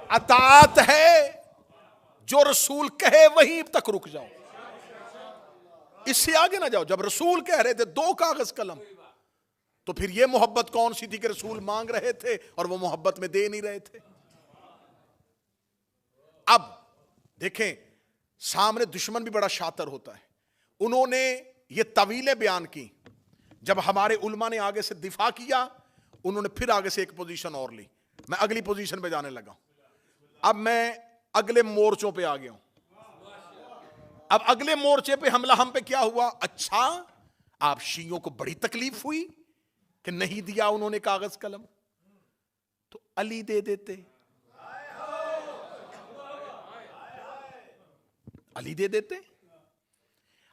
اطاعت ہے جو رسول کہے وہیں تک رک جاؤ، اس سے آگے نہ جاؤ۔ جب رسول کہہ رہے تھے 2 کاغذ قلم، تو پھر یہ محبت کون سی تھی کہ رسول مانگ رہے تھے اور وہ محبت میں دے نہیں رہے تھے؟ اب دیکھیں سامنے دشمن بھی بڑا شاطر ہوتا ہے، انہوں نے یہ طویلیں بیان کی، جب ہمارے علماء نے آگے سے دفاع کیا انہوں نے پھر آگے سے ایک پوزیشن اور لی۔ میں اگلی پوزیشن پہ جانے لگا ہوں، اب میں اگلے مورچوں پہ آ گیا ہوں۔ اب اگلے مورچے پہ حملہ ہم پہ کیا ہوا؟ اچھا آپ شیعوں کو بڑی تکلیف ہوئی کہ نہیں دیا انہوں نے کاغذ قلم، تو علی دے دیتے، علی دے دیتے۔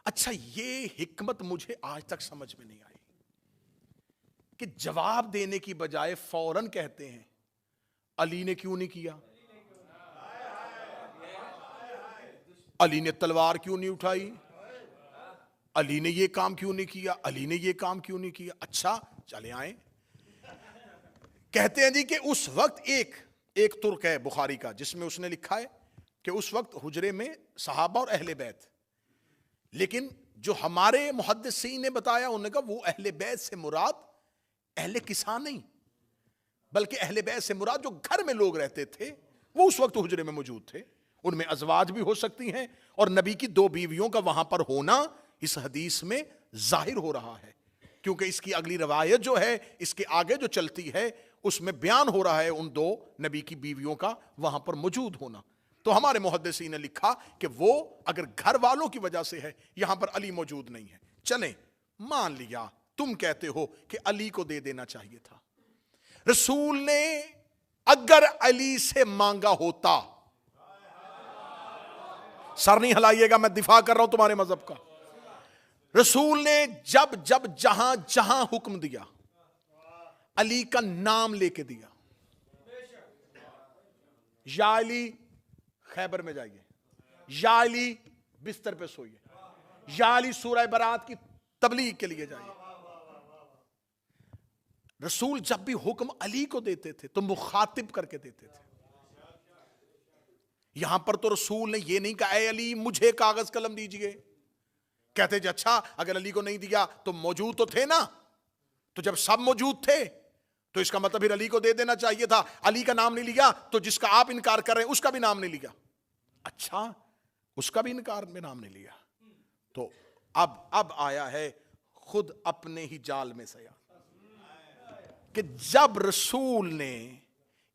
اچھا یہ حکمت مجھے آج تک سمجھ میں نہیں آئی کہ جواب دینے کی بجائے فوراً کہتے ہیں علی نے کیوں نہیں کیا، علی نے تلوار کیوں نہیں اٹھائی، علی نے یہ کام کیوں نہیں کیا، علی نے یہ کام کیوں نہیں کیا۔ اچھا چلے آئیں، کہتے ہیں جی کہ اس وقت ایک ترک ہے بخاری کا جس میں اس نے لکھا ہے کہ اس وقت حجرے میں صحابہ اور اہل بیت، لیکن جو ہمارے محدثین نے بتایا انہوں نے کہا وہ اہل بیت سے مراد اہل کساں نہیں، بلکہ اہل بیت سے مراد جو گھر میں لوگ رہتے تھے وہ اس وقت حجرے میں موجود تھے، ان میں ازواج بھی ہو سکتی ہیں، اور نبی کی 2 بیویوں کا وہاں پر ہونا اس حدیث میں ظاہر ہو رہا ہے، کیونکہ اس کی اگلی روایت جو ہے اس کے آگے جو چلتی ہے اس میں بیان ہو رہا ہے ان 2 نبی کی بیویوں کا وہاں پر موجود ہونا۔ تو ہمارے محدثین نے لکھا کہ وہ اگر گھر والوں کی وجہ سے ہے، یہاں پر علی موجود نہیں ہے، چلیں مان لیا تم کہتے ہو کہ علی کو دے دینا چاہیے تھا۔ رسول نے اگر علی سے مانگا ہوتا، سر نہیں ہلائیے گا میں دفاع کر رہا ہوں تمہارے مذہب کا، رسول نے جب جہاں جہاں حکم دیا علی کا نام لے کے دیا، یا علی خیبر میں جائیے، یا علی بستر پہ سوئیے، یا علی سورہ برات کی تبلیغ کے لیے جائیے۔ رسول جب بھی حکم علی کو دیتے تھے تو مخاطب کر کے دیتے تھے۔ یہاں پر تو رسول نے یہ نہیں کہا اے علی مجھے کاغذ قلم دیجئے، کہتے جی اچھا اگر علی کو نہیں دیا تو موجود تو تھے نا، تو جب سب موجود تھے تو اس کا مطلب پھر علی کو دے دینا چاہیے تھا، علی کا نام نہیں لیا تو جس کا آپ انکار کر رہے ہیں اس کا بھی نام نہیں لیا، اچھا اس کا بھی انکار میں نام نہیں لیا، تو اب آیا ہے خود اپنے ہی جال میں سیا کہ جب رسول نے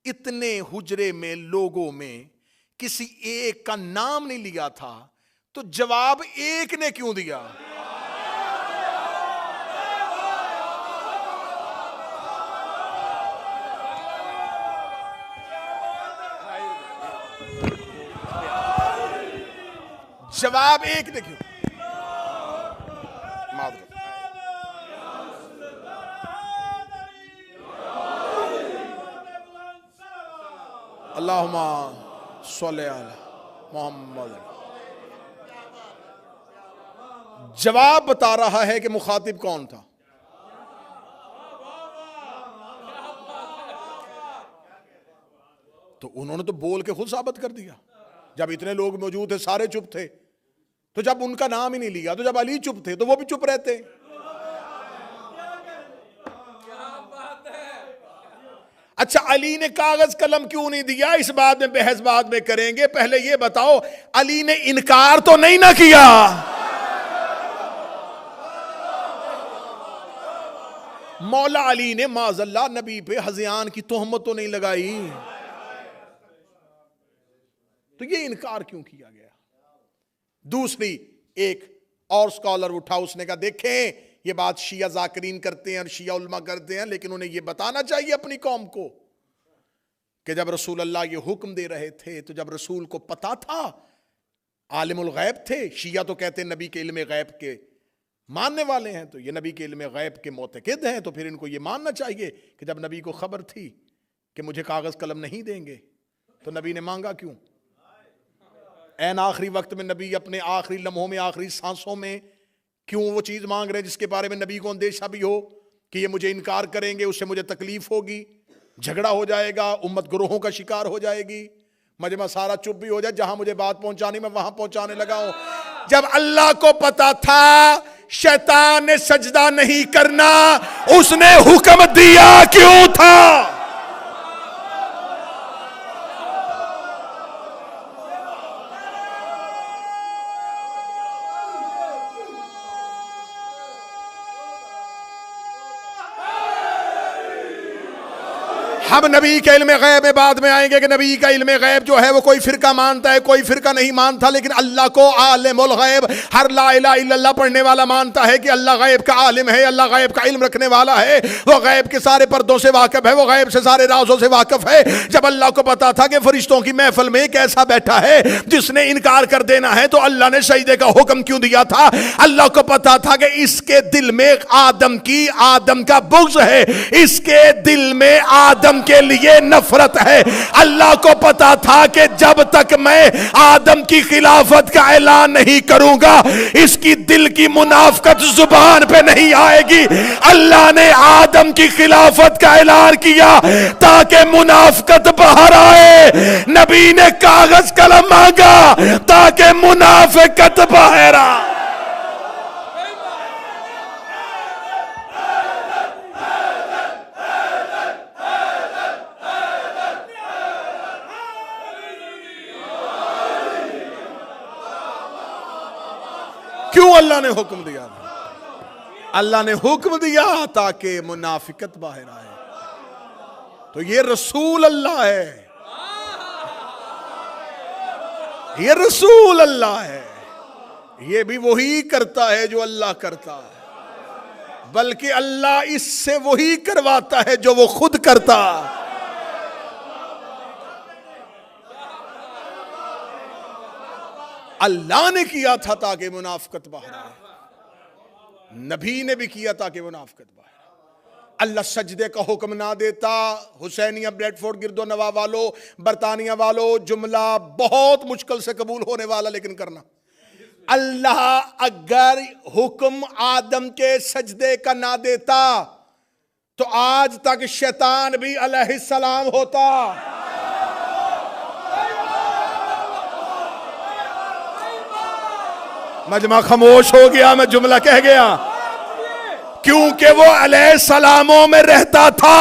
اتنے حجرے میں لوگوں میں کسی ایک کا نام نہیں لیا تھا تو جواب ایک نے کیوں دیا؟ جواب ایک نے کیوں؟ معذرت، اللہم صلی علی محمد۔ جواب بتا رہا ہے کہ مخاطب کون تھا۔ تو انہوں نے تو بول کے خود ثابت کر دیا، جب اتنے لوگ موجود تھے سارے چپ تھے، تو جب ان کا نام ہی نہیں لیا، تو جب علی چپ تھے تو وہ بھی چپ رہتے۔ اچھا علی نے کاغذ قلم کیوں نہیں دیا اس بات میں بحث بعد میں کریں گے، پہلے یہ بتاؤ علی نے انکار تو نہیں نہ کیا؟ مولا علی نے معاذ اللہ نبی پہ ہذیان کی تہمت تو نہیں لگائی، تو یہ انکار کیوں کیا گیا؟ دوسری ایک اور سکالر اٹھا، اس نے کہا دیکھیں یہ بات شیعہ ذاکرین کرتے ہیں اور شیعہ علماء کرتے ہیں، لیکن انہیں یہ بتانا چاہیے اپنی قوم کو کہ جب رسول اللہ یہ حکم دے رہے تھے تو جب رسول کو پتا تھا، عالم الغیب تھے، شیعہ تو کہتے ہیں نبی کے علم غیب کے ماننے والے ہیں، تو یہ نبی کے علم غیب کے معتقد ہیں، تو پھر ان کو یہ ماننا چاہیے کہ جب نبی کو خبر تھی کہ مجھے کاغذ قلم نہیں دیں گے تو نبی نے مانگا کیوں؟ این آخری وقت میں نبی اپنے آخری لمحوں میں آخری سانسوں میں کیوں وہ چیز مانگ رہے ہیں جس کے بارے میں نبی کو اندیشہ بھی ہو کہ یہ مجھے انکار کریں گے، اس سے مجھے تکلیف ہوگی، جھگڑا ہو جائے گا، امت گروہوں کا شکار ہو جائے گی، مجمع سارا چپ بھی ہو جائے، جہاں مجھے بات پہنچانی میں وہاں پہنچانے لگا ہوں۔ جب اللہ کو پتا تھا شیطان نے سجدہ نہیں کرنا، اس نے حکم دیا کیوں تھا؟ ہم نبی کے علم غیب میں بعد میں آئیں گے کہ نبی کا علم غیب جو ہے وہ کوئی فرقہ مانتا ہے، کوئی فرقہ نہیں مانتا، لیکن اللہ کو عالم الغیب ہر لا الہ الا اللہ پڑھنے والا مانتا ہے کہ اللہ غیب کا عالم ہے، اللہ غیب کا علم رکھنے والا ہے، وہ غیب کے سارے پردوں سے واقف ہے، وہ غیب سے سارے رازوں سے واقف ہے۔ جب اللہ کو پتا تھا کہ فرشتوں کی محفل میں ایک ایسا بیٹھا ہے جس نے انکار کر دینا ہے، تو اللہ نے سجدے کا حکم کیوں دیا تھا؟ اللہ کو پتا تھا کہ اس کے دل میں آدم کا بغض ہے، اس کے دل میں آدم کے لیے نفرت ہے۔ اللہ کو پتا تھا کہ جب تک میں آدم کی خلافت کا اعلان نہیں کروں گا، اس کی دل کی منافقت زبان پہ نہیں آئے گی۔ اللہ نے آدم کی خلافت کا اعلان کیا تاکہ منافقت باہر آئے، نبی نے کاغذ قلم مانگا تاکہ منافقت باہر آئے۔ کیوں اللہ نے حکم دیا؟ اللہ نے حکم دیا تاکہ منافقت باہر آئے۔ تو یہ رسول اللہ ہے، یہ رسول اللہ ہے، یہ بھی وہی کرتا ہے جو اللہ کرتا ہے، بلکہ اللہ اس سے وہی کرواتا ہے جو وہ خود کرتا۔ اللہ نے کیا تھا تاکہ منافقت باہر آئے، نبی نے بھی کیا تاکہ منافقت باہر آئے۔ اللہ سجدے کا حکم نہ دیتا، حسینیہ بریڈ فورڈ گرد و نواح والو، برطانیہ والو، جملہ بہت مشکل سے قبول ہونے والا لیکن کرنا۔ اللہ اگر حکم آدم کے سجدے کا نہ دیتا تو آج تک شیطان بھی علیہ السلام ہوتا۔ مجمع خاموش ہو گیا، میں جملہ کہہ گیا، کیونکہ وہ علیہ السلاموں میں رہتا تھا۔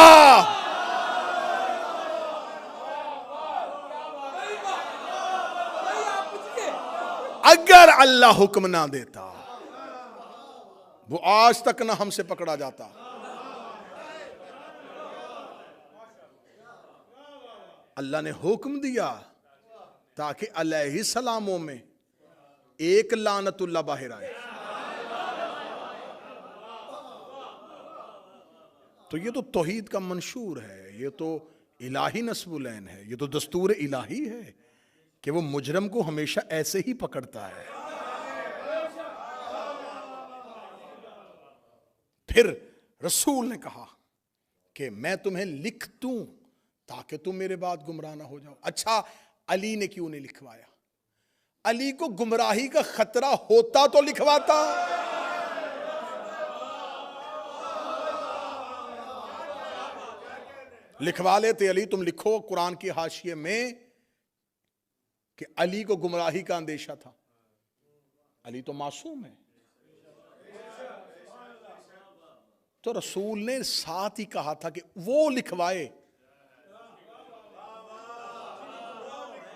اگر اللہ حکم نہ دیتا وہ آج تک نہ ہم سے پکڑا جاتا۔ اللہ نے حکم دیا تاکہ علیہ السلاموں میں ایک لعنت اللہ باہر آئے۔ تو یہ تو توحید کا منشور ہے، یہ تو الہی نصب العین ہے، یہ تو دستور الہی ہے کہ وہ مجرم کو ہمیشہ ایسے ہی پکڑتا ہے۔ پھر رسول نے کہا کہ میں تمہیں لکھ دوں تاکہ تم میرے بعد گمراہ نہ ہو جاؤ۔ اچھا، علی نے کیوں نہیں لکھوایا؟ علی کو گمراہی کا خطرہ ہوتا تو لکھواتا۔ لکھوا لیتے علی، تم لکھو قرآن کی حاشیے میں کہ علی کو گمراہی کا اندیشہ تھا۔ علی تو معصوم ہے۔ تو رسول نے ساتھ ہی کہا تھا کہ وہ لکھوائے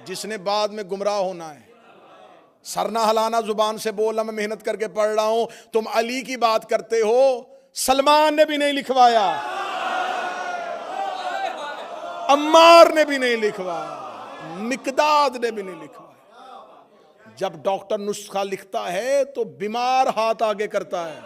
جس نے بعد میں گمراہ ہونا ہے۔ سر نہ ہلانا، زبان سے بولنا، میں محنت کر کے پڑھ رہا ہوں، تم علی کی بات کرتے ہو۔ سلمان نے بھی نہیں لکھوایا، عمار نے بھی نہیں لکھوایا، مقداد نے بھی نہیں لکھوایا۔ جب ڈاکٹر نسخہ لکھتا ہے تو بیمار ہاتھ آگے کرتا ہے۔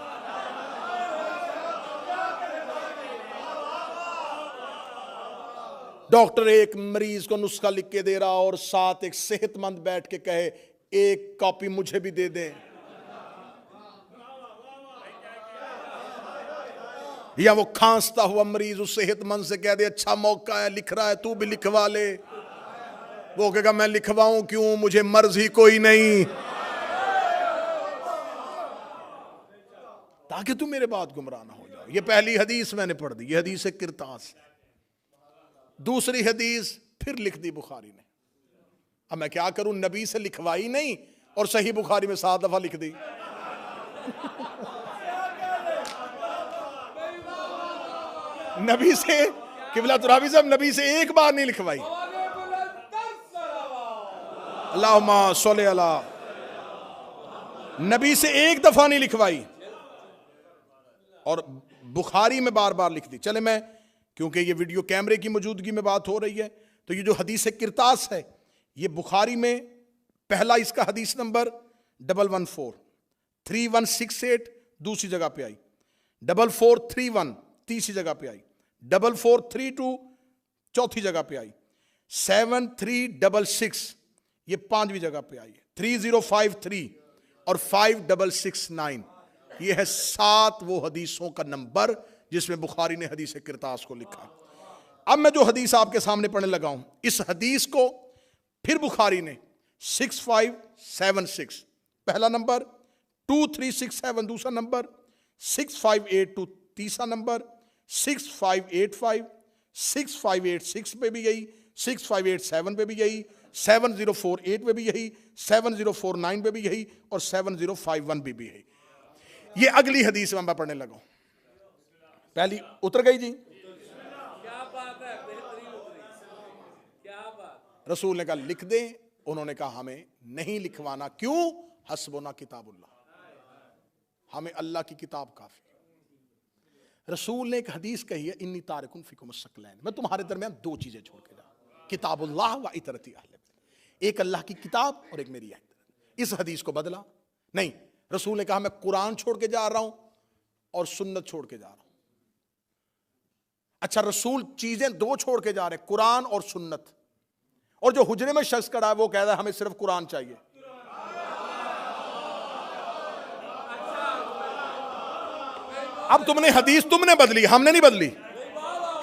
ڈاکٹر ایک مریض کو نسخہ لکھ کے دے رہا اور ساتھ ایک صحت مند بیٹھ کے کہے ایک کاپی مجھے بھی دے دیں، یا وہ کھانستا ہوا مریض اس صحت مند سے کہہ دے اچھا موقع ہے، لکھ رہا ہے تو بھی لکھوا لے، وہ کہے گا میں لکھواؤں کیوں، مجھے مرض ہی کوئی نہیں، تاکہ تم میرے بعد گمراہ نہ ہو جاؤ۔ یہ پہلی حدیث میں نے پڑھ دی، یہ حدیث کرتاس۔ دوسری حدیث پھر لکھ دی بخاری نے، اب میں کیا کروں, نبی سے لکھوائی نہیں اور صحیح بخاری میں 7 دفعہ لکھ دی. نبی سے, قبلہ ترابی صاحب, نبی سے ایک بار نہیں لکھوائی. اللہم صلی اللہ, نبی سے ایک دفعہ نہیں لکھوائی اور بخاری میں بار بار لکھ دی. چلے میں, کیونکہ یہ ویڈیو کیمرے کی موجودگی میں بات ہو رہی ہے, تو یہ جو حدیث کرتاس ہے یہ بخاری میں پہلا اس کا حدیث نمبر 114 3168 دوسری جگہ پہ آئی, 4431 تیسری جگہ پہ آئی, 4432 چوتھی جگہ پہ آئی, 7366 یہ 5ویں جگہ پہ آئی ہے, 3053 اور 5669 یہ ہے 7 وہ حدیثوں کا نمبر جس میں بخاری نے حدیث کرتاس کو لکھا. اب میں جو حدیث آپ کے سامنے پڑھنے لگا ہوں, اس حدیث کو پھر بخاری نے 6576 پہلا نمبر, 2367 دوسرا نمبر, 6582 تیسرا نمبر, 6585 6586 پہ بھی یہی, 6587 پہ بھی یہی, 7048 پہ بھی یہی, 7049 پہ بھی یہی اور 7051 پہ بھی یہی. یہ اگلی حدیث میں پڑھنے لگا ہوں. پہلی اتر گئی جی, رسول نے کہا لکھ دیں, انہوں نے کہا ہمیں نہیں لکھوانا. کیوں؟ حسبنا کتاب اللہ, ہمیں اللہ کی کتاب کافی. رسول نے ایک حدیث کہی ہے, انی تارکن فیکم الثقلین, میں تمہارے درمیان 2 چیزیں چھوڑ کے جاؤں, کتاب اللہ و اطرتی اہل بیت, ایک اللہ کی کتاب اور ایک میری اطاعت. اس حدیث کو بدلا نہیں, رسول نے کہا میں قرآن چھوڑ کے جا رہا ہوں اور سنت چھوڑ کے جا رہا ہوں. اچھا, رسول چیزیں 2 چھوڑ کے جا رہے ہیں, قرآن اور سنت, اور جو حجرے میں شخص کھڑا ہے وہ کہہ رہا ہے ہمیں صرف قرآن چاہیے. اب تم نے حدیث تم نے بدلی, ہم نے نہیں بدلی.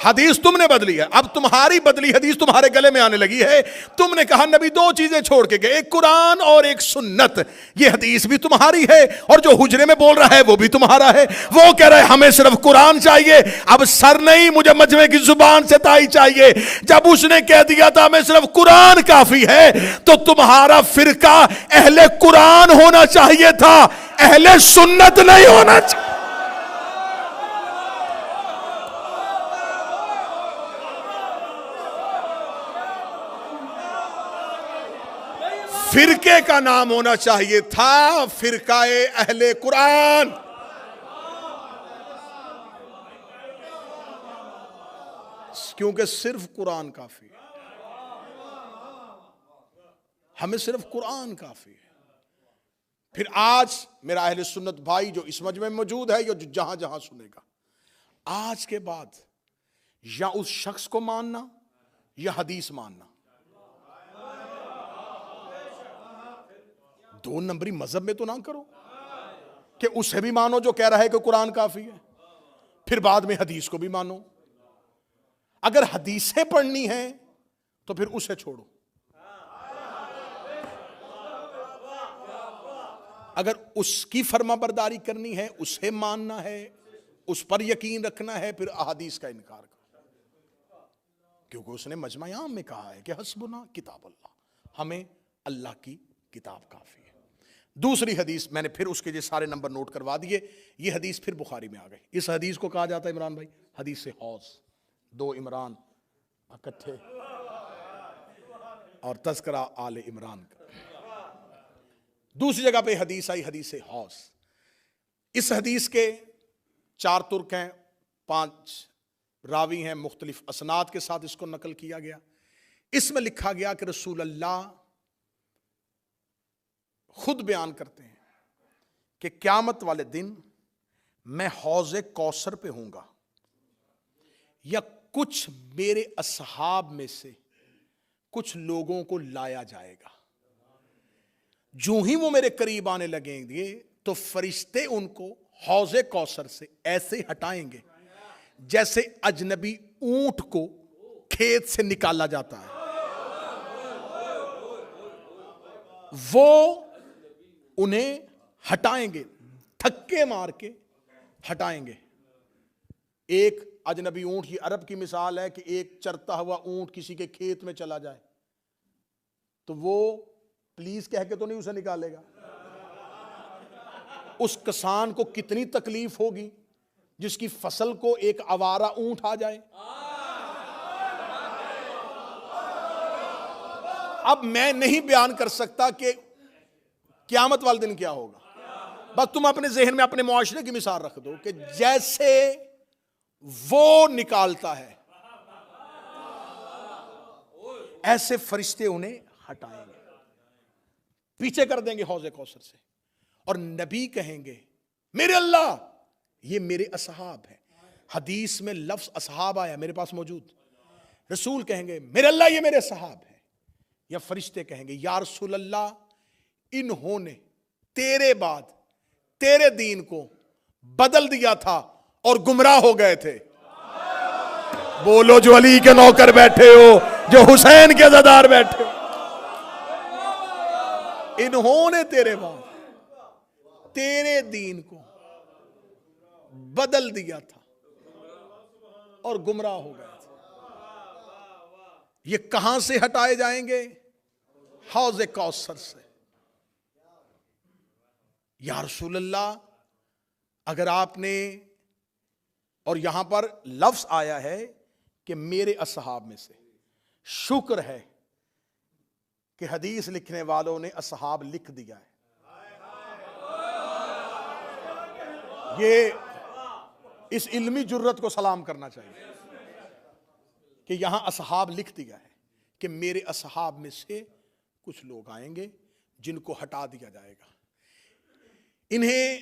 حدیث تم نے بدلی ہے, اب تمہاری بدلی حدیث تمہارے گلے میں آنے لگی ہے. تم نے کہا نبی 2 چیزیں چھوڑ کے گئے, ایک قرآن اور ایک سنت. یہ حدیث بھی تمہاری ہے اور جو حجرے میں بول رہا ہے وہ بھی تمہارا ہے. وہ کہہ رہا ہے ہمیں صرف قرآن چاہیے. اب سر نہیں, مجھے مجمع کی زبان سے تائی چاہیے. جب اس نے کہہ دیا تھا ہمیں صرف قرآن کافی ہے, تو تمہارا فرقہ اہل قرآن ہونا چاہیے تھا, اہل سنت نہیں ہونا چاہیے. فرقے کا نام ہونا چاہیے تھا فرقہ اہل قرآن. کیونکہ صرف قرآن کافی ہے, ہمیں صرف قرآن کافی ہے. پھر آج میرا اہل سنت بھائی جو اس مجمع میں موجود ہے یا جو جہاں جہاں سنے گا, آج کے بعد یا اس شخص کو ماننا یا حدیث ماننا. 2 نمبری مذہب میں تو نہ کرو کہ اسے بھی مانو جو کہہ رہا ہے کہ قرآن کافی ہے, پھر بعد میں حدیث کو بھی مانو. اگر حدیثیں پڑھنی ہیں تو پھر اسے چھوڑو. اگر اس کی فرما برداری کرنی ہے, اسے ماننا ہے, اس پر یقین رکھنا ہے, پھر احادیث کا انکار کرو. کیونکہ اس نے مجمع عام میں کہا ہے کہ حسبنا کتاب اللہ, ہمیں اللہ کی کتاب کافی ہے. دوسری حدیث میں نے پھر اس کے جو سارے نمبر نوٹ کروا دیے, یہ حدیث پھر بخاری میں آ گئی. اس حدیث کو کہا جاتا ہے عمران بھائی حدیث حوض, 2 عمران اکٹھے اور تذکرہ آل عمران کا. دوسری جگہ پہ حدیث آئی حدیث حوض. اس حدیث کے 4 ترک ہیں, 5 راوی ہیں, مختلف اسناد کے ساتھ اس کو نقل کیا گیا. اس میں لکھا گیا کہ رسول اللہ خود بیان کرتے ہیں کہ قیامت والے دن میں حوض کوثر پہ ہوں گا, یا کچھ میرے اصحاب میں سے کچھ لوگوں کو لایا جائے گا. جو ہی وہ میرے قریب آنے لگیں گے تو فرشتے ان کو حوض کوثر سے ایسے ہٹائیں گے جیسے اجنبی اونٹ کو کھیت سے نکالا جاتا ہے. وہ انہیں ہٹائیں گے, دھکے مار کے ہٹائیں گے. ایک اجنبی اونٹ, یہ عرب کی مثال ہے کہ ایک چرتا ہوا اونٹ کسی کے کھیت میں چلا جائے تو وہ پلیز کہہ کے تو نہیں اسے نکالے گا. اس کسان کو کتنی تکلیف ہوگی جس کی فصل کو ایک آوارہ اونٹ آ جائے. اب میں نہیں بیان کر سکتا کہ قیامت والے دن کیا ہوگا، بس تم اپنے ذہن میں اپنے معاشرے کی مثال رکھ دو کہ جیسے وہ نکالتا ہے ایسے فرشتے انہیں ہٹائیں گے، پیچھے کر دیں گے حوض کوثر سے. اور نبی کہیں گے میرے اللہ یہ میرے اصحاب ہیں. حدیث میں لفظ اصحاب آیا میرے پاس موجود. رسول کہیں گے میرے اللہ یہ میرے اصحاب ہیں. یا فرشتے کہیں گے یا رسول اللہ انہوں نے تیرے بعد تیرے دین کو بدل دیا تھا اور گمراہ ہو گئے تھے. بولو جو علی کے نوکر بیٹھے ہو، جو حسین کے زدار بیٹھے ہو، انہوں نے تیرے بعد تیرے دین کو بدل دیا تھا اور گمراہ ہو گئے تھے. یہ کہاں سے ہٹائے جائیں گے؟ حوض کوثر سے. یا رسول اللہ اگر آپ نے، اور یہاں پر لفظ آیا ہے کہ میرے اصحاب میں سے، شکر ہے کہ حدیث لکھنے والوں نے اصحاب لکھ دیا ہے. یہ اس علمی جرت کو سلام کرنا چاہیے کہ یہاں اصحاب لکھ دیا ہے کہ میرے اصحاب میں سے کچھ لوگ آئیں گے جن کو ہٹا دیا جائے گا. انہیں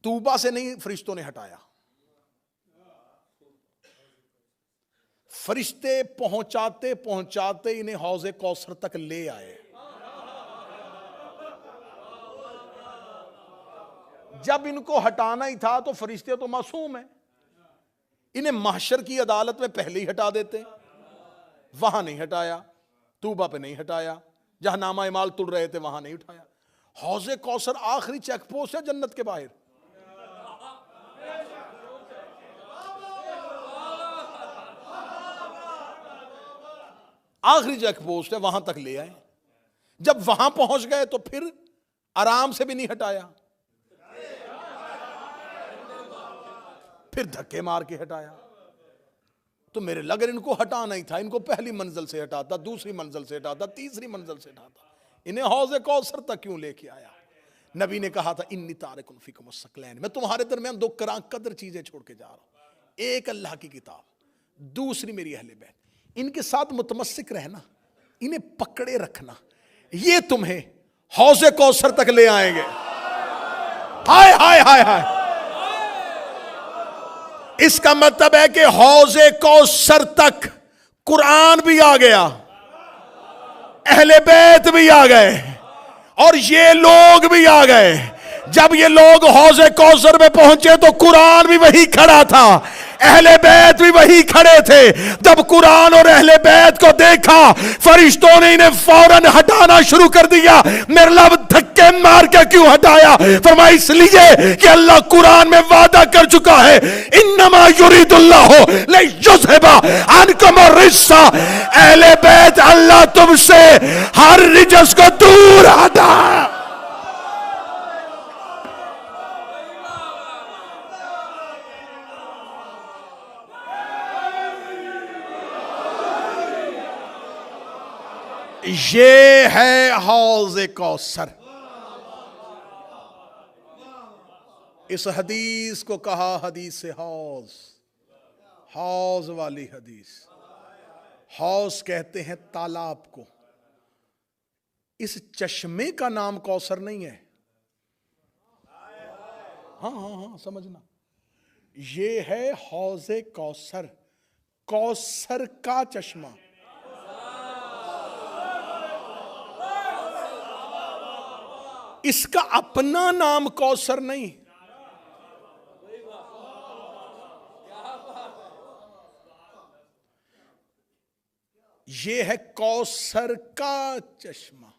طوبہ سے نہیں فرشتوں نے ہٹایا، فرشتے پہنچاتے پہنچاتے انہیں حوض کوثر تک لے آئے. جب ان کو ہٹانا ہی تھا تو فرشتے تو معصوم ہیں، انہیں محشر کی عدالت میں پہلے ہی ہٹا دیتے. وہاں نہیں ہٹایا، طوبہ پہ نہیں ہٹایا، جہاں نامہ اعمال تل رہے تھے وہاں نہیں اٹھایا. حوض کوثر آخری چیک پوسٹ ہے جنت کے باہر. آخری چیک پوسٹ ہے، وہاں تک لے آئے. جب وہاں پہنچ گئے تو پھر آرام سے بھی نہیں ہٹایا، پھر دھکے مار کے ہٹایا. تو میرے لگر ان کو ہٹانا ہی تھا، ان کو پہلی منزل سے ہٹاتا، دوسری منزل سے ہٹاتا، تیسری منزل سے ہٹاتا، انہیں حوض کوثر تک کیوں لے کے آیا؟ نبی نے کہا تھا انی تارک فیکم الثقلین، میں تمہارے درمیان دو کراں قدر چیزیں چھوڑ کے جا رہا ہوں. ایک اللہ کی کتاب، دوسری میری اہل بیت. ان کے ساتھ متمسک رہنا، انہیں پکڑے رکھنا، یہ تمہیں حوض کوثر تک لے آئیں گے. ہائے ہائے ہائے ہائے. اس کا مطلب ہے کہ حوض کوثر تک قرآن بھی آ گیا، اہل بیت بھی آ گئے، اور یہ لوگ بھی آ گئے. جب یہ لوگ حوض کوثر میں پہنچے تو قرآن بھی وہی کھڑا تھا، اہل بیت بھی وہی کھڑے تھے. جب قرآن اور اہل بیت کو دیکھا فرشتوں نے انہیں فوراً ہٹانا شروع کر دیا. میرے لب دھکے مار کے کیوں ہٹایا؟ فرمایا اس لیے کہ اللہ قرآن میں وعدہ کر چکا ہے انما یرید اللہ لیذھب عنکم الرجس. اہل بیت اللہ تم سے ہر رجس کو دور ہٹا. یہ ہے حوض کوثر. اس حدیث کو کہا حدیث حوض، حوض والی حدیث. حوض کہتے ہیں تالاب کو. اس چشمے کا نام کوثر نہیں ہے. ہاں سمجھنا، یہ ہے حوض کوثر، کوثر کا چشمہ. اس کا اپنا نام کوثر نہیں. یہ ہے کوثر کا چشمہ.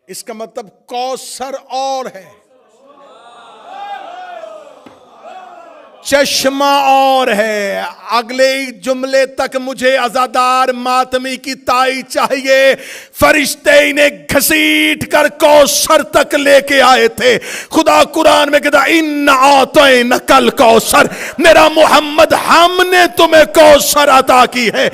اس کا مطلب کوثر اور ہے. چشمہ اور ہے. اگلے جملے تک مجھے عزادار ماتمی کی تائی چاہیے. فرشتے انہیں گھسیٹ کر کوثر تک لے کے آئے تھے. خدا قرآن میں کہتا ان اعطینک الکوثر، میرا محمد ہم نے تمہیں کوثر عطا کی ہے.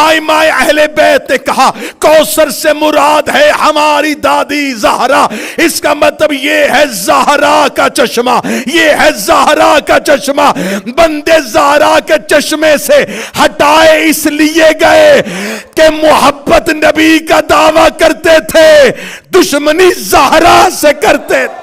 آئمہ اہل بیت نے کہا کوثر سے مراد ہے ہماری دادی زہرا. اس کا مطلب یہ ہے زہرا کا چشمہ، یہ ہے زہرا کا چشمہ. بندے زہرا کے چشمے سے ہٹائے اس لیے گئے کہ محبت نبی کا دعویٰ کرتے تھے، دشمنی زہرا سے کرتے تھے.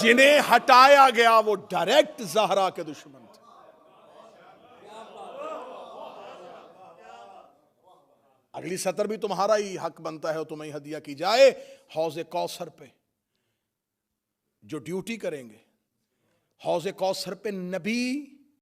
جنہیں ہٹایا گیا وہ ڈائریکٹ زہرا کے دشمن تھے. اگلی سطر بھی تمہارا ہی حق بنتا ہے اور تمہیں ہدیہ کی جائے. حوض کوثر پہ جو ڈیوٹی کریں گے، حوض کوثر پہ نبی